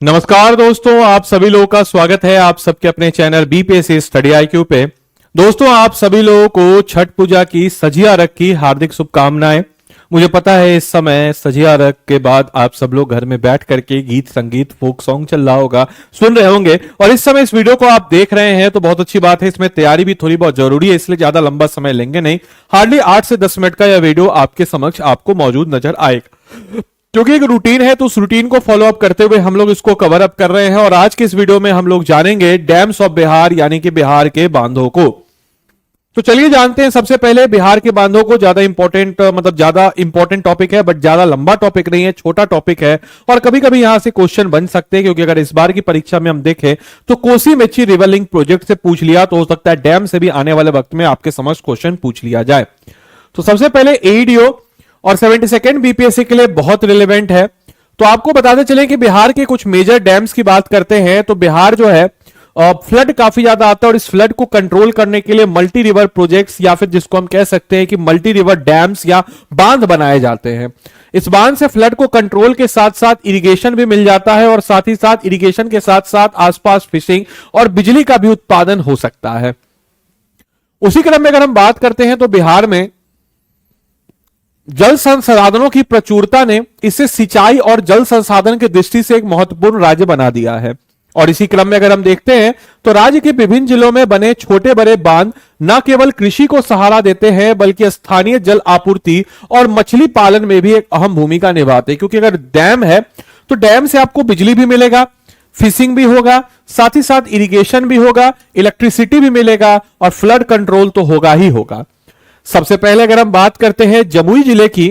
नमस्कार दोस्तों, आप सभी लोगों का स्वागत है आप सबके अपने चैनल बीपीएससी स्टडी आईक्यू पे। दोस्तों, आप सभी लोगों को छठ पूजा की सजिया रख की हार्दिक शुभकामनाएं। मुझे पता है इस समय सजिया रख के बाद आप सब लोग घर में बैठ करके गीत संगीत फोक सॉन्ग चल रहा होगा, सुन रहे होंगे, और इस समय इस वीडियो को आप देख रहे हैं तो बहुत अच्छी बात है। इसमें तैयारी भी थोड़ी बहुत जरूरी है, इसलिए ज्यादा लंबा समय लेंगे नहीं। हार्डली 8 से 10 मिनट का यह वीडियो आपके समक्ष आपको मौजूद नजर आएगा, क्योंकि एक रूटीन है तो उस रूटीन को फॉलो अप करते हुए हम लोग इसको कवर अप कर रहे हैं। और आज के इस वीडियो में हम लोग जानेंगे डैम्स ऑफ बिहार, यानी कि बिहार के बांधों को। तो चलिए जानते हैं सबसे पहले बिहार के बांधों को। ज्यादा इंपॉर्टेंट टॉपिक है, बट ज्यादा लंबा टॉपिक नहीं है, छोटा टॉपिक है और कभी कभी यहां से क्वेश्चन बन सकते हैं, क्योंकि अगर इस बार की परीक्षा में हम देखें तो Kosi Mechi river link project से पूछ लिया तो हो सकता है डैम से भी आने वाले वक्त में आपके समक्ष क्वेश्चन पूछ लिया जाए। तो सबसे पहले एईडीओ और 72nd बीपीएससी के लिए बहुत रिलेवेंट है। तो आपको बताते चलें कि बिहार के कुछ मेजर डैम्स की बात करते हैं तो बिहार जो है फ्लड काफी ज्यादा आता है, और इस फ्लड को कंट्रोल करने के लिए मल्टी रिवर प्रोजेक्ट्स या फिर जिसको हम कह सकते हैं कि मल्टी रिवर डैम्स या बांध बनाए जाते हैं। इस बांध से फ्लड को कंट्रोल के साथ साथ इरिगेशन भी मिल जाता है, और साथ ही साथ इरिगेशन के साथ साथ आसपास फिशिंग और बिजली का भी उत्पादन हो सकता है। उसी क्रम में अगर हम बात करते हैं तो बिहार में जल संसाधनों की प्रचुरता ने इसे सिंचाई और जल संसाधन की दृष्टि से एक महत्वपूर्ण राज्य बना दिया है। और इसी क्रम में अगर हम देखते हैं तो राज्य के विभिन्न जिलों में बने छोटे बड़े बांध न केवल कृषि को सहारा देते हैं बल्कि स्थानीय जल आपूर्ति और मछली पालन में भी एक अहम भूमिका निभाते हैं। क्योंकि अगर डैम है तो डैम से आपको बिजली भी मिलेगा, फिशिंग भी होगा, साथ ही साथ इरिगेशन भी होगा, इलेक्ट्रिसिटी भी मिलेगा और फ्लड कंट्रोल तो होगा ही होगा। सबसे पहले अगर हम बात करते हैं जमुई जिले की,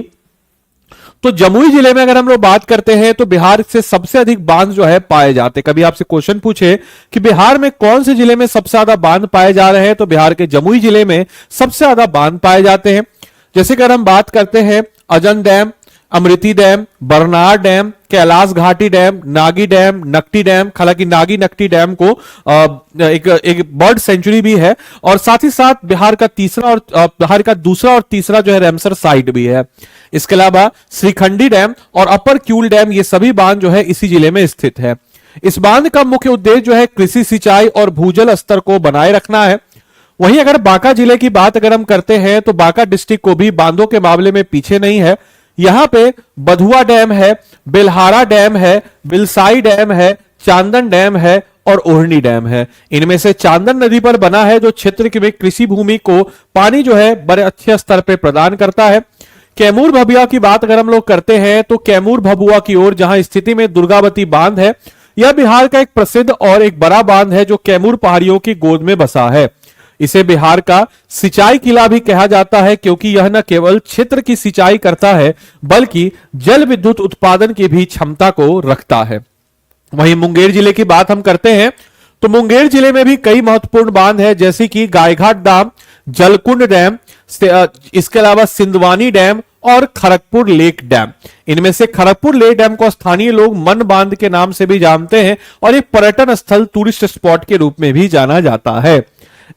तो जमुई जिले में अगर हम लोग बात करते हैं तो बिहार से सबसे अधिक बांध जो है पाए जाते हैं। कभी आपसे क्वेश्चन पूछे कि बिहार में कौन से जिले में सबसे ज्यादा बांध पाए जा रहे हैं, तो बिहार के जमुई जिले में सबसे ज्यादा बांध पाए जाते हैं। जैसे कि अगर हम बात करते हैं अजन डैम, अमृति डैम, बरनार डैम, कैलाश घाटी dam, Nagi dam, Nakti dam. हालांकि नागी नकटी डैम को एक बर्ड सेंचुरी भी है, और साथ ही साथ बिहार का दूसरा और तीसरा जो है रामसर साइट भी है। इसके अलावा श्रीखंडी डैम और अपर क्यूल डैम, ये सभी बांध जो है इसी जिले में स्थित है। इस बांध का मुख्य उद्देश्य जो है कृषि, सिंचाई और भूजल स्तर को बनाए रखना है। वहीं अगर बांका जिले की बात अगर हम करते हैं तो बांका डिस्ट्रिक्ट को भी बांधों के मामले में पीछे नहीं है। यहां पे बधुआ डैम है, बेलहारा डैम है, बिलसाई डैम है, चांदन डैम है और ओढ़नी डैम है। इनमें से चांदन नदी पर बना है जो क्षेत्र की कृषि भूमि को पानी जो है बड़े अच्छे स्तर पर प्रदान करता है। कैमूर भभुआ की बात अगर हम लोग करते हैं तो कैमूर भभुआ की ओर जहां स्थिति में दुर्गावती बांध है, यह बिहार का एक प्रसिद्ध और एक बड़ा बांध है जो कैमूर पहाड़ियों की गोद में बसा है। इसे बिहार का सिंचाई किला भी कहा जाता है, क्योंकि यह न केवल क्षेत्र की सिंचाई करता है बल्कि जल विद्युत उत्पादन की भी क्षमता को रखता है। वहीं मुंगेर जिले की बात हम करते हैं तो मुंगेर जिले में भी कई महत्वपूर्ण बांध है, जैसे कि गायघाट डैम, जलकुंड डैम, इसके अलावा सिंधवानी डैम और खड़गपुर लेक डैम। इनमें से खड़गपुर लेक डैम को स्थानीय लोग मन बांध के नाम से भी जानते हैं और एक पर्यटन स्थल, टूरिस्ट स्पॉट के रूप में भी जाना जाता है।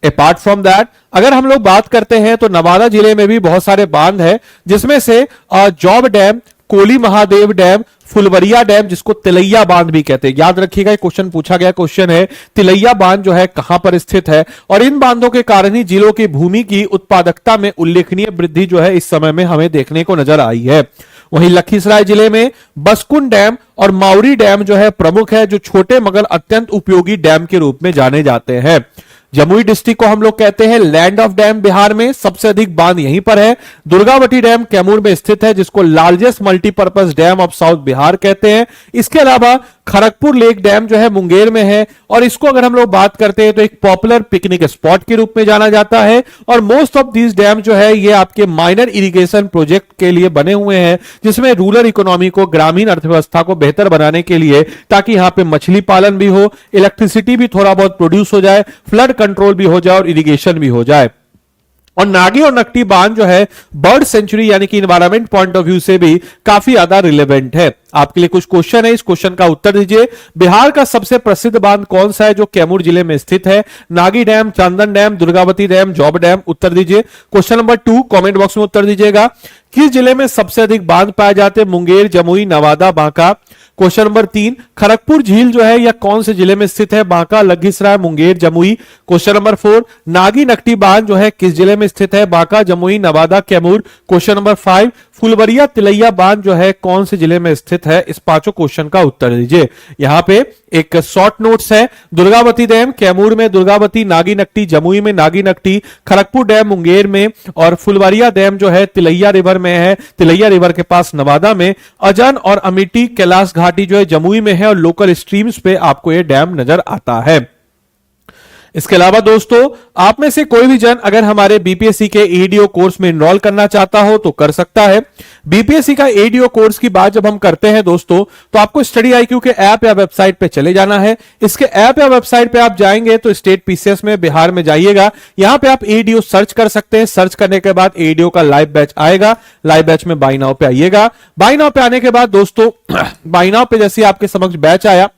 अपार्ट फ्रॉम दैट अगर हम लोग बात करते हैं तो नवादा जिले में भी बहुत सारे बांध है, जिसमें से जॉब dam, Koli Mahadev dam, Phulwaria dam, जिसको तिलैया बांध भी कहते हैं। याद रखिएगा, क्वेश्चन पूछा गया क्वेश्चन है तिलैया बांध जो है कहां पर स्थित है, और इन बांधों के कारण ही जिलों की भूमि की उत्पादकता में उल्लेखनीय वृद्धि जो है इस समय में हमें देखने को नजर आई है। वहीं लखीसराय जिले में बसकुंड डैम और माउरी डैम जो है प्रमुख है, जो छोटे मगर अत्यंत उपयोगी डैम के रूप में जाने जाते हैं। जमुई डिस्ट्रिक्ट को हम लोग कहते हैं लैंड ऑफ डैम। बिहार में सबसे अधिक बांध यहीं पर है। दुर्गावती डैम कैमूर में स्थित है, जिसको largest multipurpose dam of south Bihar कहते हैं। इसके अलावा खड़गपुर लेक डैम जो है मुंगेर में है, और इसको अगर हम लोग बात करते हैं तो एक पॉपुलर पिकनिक स्पॉट के रूप में जाना जाता है। और मोस्ट ऑफ दीज डैम जो है ये आपके माइनर इरिगेशन प्रोजेक्ट के लिए बने हुए हैं, जिसमें रूरल इकोनॉमी को, ग्रामीण अर्थव्यवस्था को बेहतर बनाने के लिए, ताकि यहां पे मछली पालन भी हो, इलेक्ट्रिसिटी भी थोड़ा बहुत प्रोड्यूस हो जाए, फ्लड कंट्रोल भी हो जाए और इरिगेशन भी हो जाए। और नागी और नकटी बांध जो है बर्ड सेंचुरी यानी कि इन्वायरमेंट पॉइंट ऑफ व्यू से भी काफी ज्यादा रिलेवेंट है। आपके लिए कुछ क्वेश्चन है, इस क्वेश्चन का उत्तर दीजिए। बिहार का सबसे प्रसिद्ध बांध कौन सा है जो कैमूर जिले में स्थित है? Nagi dam, Chandan dam, Durgavati dam, जॉब डैम। उत्तर दीजिए। क्वेश्चन नंबर 2 कमेंट बॉक्स में उत्तर दीजिएगा। किस जिले में सबसे अधिक बांध पाए जाते हैं? मुंगेर, जमुई, नवादा, बांका। क्वेश्चन नंबर 3, खड़गपुर झील जो है यह कौन से जिले में स्थित है? बांका, लखीसराय, मुंगेर, जमुई। क्वेश्चन नंबर 4, नागी नकटी बांध जो है किस जिले में स्थित है? बांका, जमुई, नवादा, कैमूर। क्वेश्चन नंबर 5, फुलवरिया तिलैया बांध जो है कौन से जिले में स्थित है? इस पांचों क्वेश्चन का उत्तर दीजिए। यहां पे एक शॉर्ट नोट्स है। दुर्गावती डैम कैमूर में, दुर्गावती, नागी नकटी जमुई में, नागी नकटी, खड़गपुर डैम मुंगेर में, और फुलवरिया डैम जो है तिलैया रिवर में है, तिलैया रिवर के पास नवादा में। अजन और अमिटी कैलाश घाटी जो है जमुई में है, और लोकल स्ट्रीम्स पे आपको ये डैम नजर आता है। इसके अलावा दोस्तों, आप में से कोई भी जन अगर हमारे बीपीएससी के एडीओ कोर्स में एनरोल करना चाहता हो तो कर सकता है। बीपीएससी का एडीओ कोर्स की बात जब हम करते हैं दोस्तों, तो आपको स्टडी आईक्यू के ऐप या वेबसाइट पे चले जाना है। इसके ऐप या वेबसाइट पे आप जाएंगे तो स्टेट पीसीएस में बिहार में जाइएगा, यहां पे आप एडीओ सर्च कर सकते हैं। सर्च करने के बाद एडीओ का लाइव बैच आएगा, लाइव बैच में बाय नाउ पे आइएगा। बाय नाउ पे आने के बाद दोस्तों, बाय नाउ पे जैसे आपके समक्ष बैच आया,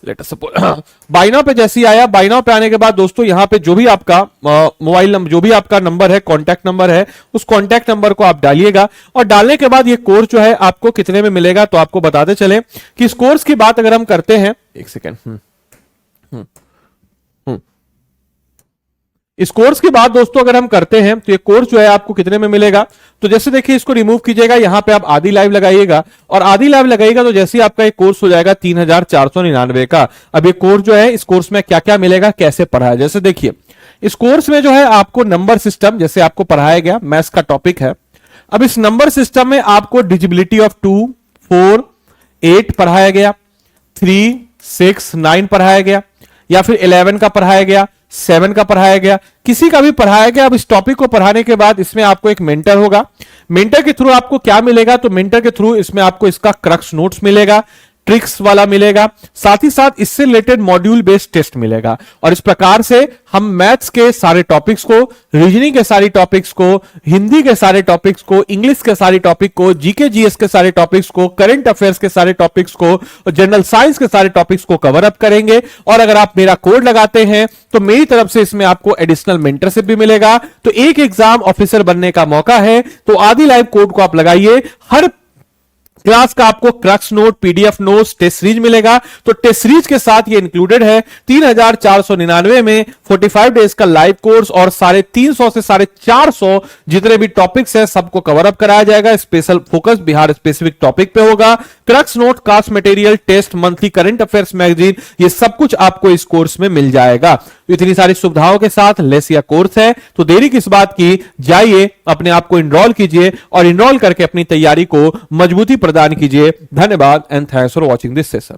let us suppose by now पे जैसे आया, बाय नाउ पे आने के बाद दोस्तों यहां पे जो भी आपका मोबाइल नंबर, जो भी आपका नंबर है, कांटेक्ट नंबर है, उस कांटेक्ट नंबर को आप डालिएगा। और डालने के बाद ये कोर्स जो है आपको कितने में मिलेगा तो आपको बताते चले कि इस कोर्स की बात अगर हम करते हैं, एक सेकेंड, इस कोर्स की बात दोस्तों अगर हम करते हैं तो ये कोर्स जो है आपको कितने में मिलेगा, तो जैसे देखिए इसको रिमूव कीजिएगा, यहां पे आप आदि लाइव लगाइएगा, और आदि लाइव लगाइएगा तो जैसे ही आपका एक कोर्स हो जाएगा 3499 का। अब ये कोर्स जो है, इस कोर्स में क्या क्या मिलेगा, कैसे पढ़ाया, जैसे देखिए इस कोर्स में जो है आपको नंबर सिस्टम जैसे आपको पढ़ाया गया, मैथ्स का टॉपिक है। अब इस नंबर सिस्टम में आपको डिजिबिलिटी ऑफ 2, 4, 8 पढ़ाया गया, 3, 6, 9 पढ़ाया गया, या फिर 11 का पढ़ाया गया, 7 का पढ़ाया गया, किसी का भी पढ़ाया गया। अब इस टॉपिक को पढ़ाने के बाद इसमें आपको एक मेंटर होगा। मेंटर के थ्रू आपको क्या मिलेगा, तो मेंटर के थ्रू इसमें आपको इसका क्रक्स नोट्स मिलेगा, ट्रिक्स वाला मिलेगा, साथ ही साथ इससे रिलेटेड मॉड्यूल बेस्ड टेस्ट मिलेगा। और इस प्रकार से हम मैथ्स के सारे टॉपिक्स को, रीजनिंग के सारे टॉपिक्स को, हिंदी के सारे टॉपिक्स को, इंग्लिश के सारे टॉपिक को, जीके जीएस के सारे टॉपिक्स को, करंट अफेयर्स के सारे टॉपिक्स को, जनरल साइंस के सारे टॉपिक्स को कवर अप करेंगे। और अगर आप मेरा कोड लगाते हैं तो मेरी तरफ से इसमें आपको एडिशनल मेंटरशिप भी मिलेगा। तो एक एग्जाम ऑफिसर बनने का मौका है, तो आदि लाइव कोड को आप लगाइए। हर क्लास का आपको crux note, PDF notes, test series मिलेगा। तो टेस्ट सीरीज के साथ ये इंक्लूडेड है। 3499 में 45 डेज का लाइव कोर्स और 350 से 450 जितने भी टॉपिक्स हैं सबको कवर अप कराया जाएगा। Special focus Bihar specific topic पे होगा। क्रक्स नोट, कास्ट material, test, monthly current affairs magazine, ये सब कुछ आपको इस कोर्स में मिल जाएगा। तो इतनी सारी सुविधाओं के साथ लेस या कोर्स है, तो देरी किस बात की, जाइए अपने आप को इनरोल कीजिए और इनरोल करके अपनी तैयारी को मजबूती प्रदान कीजिए। धन्यवाद and thanks for watching this session.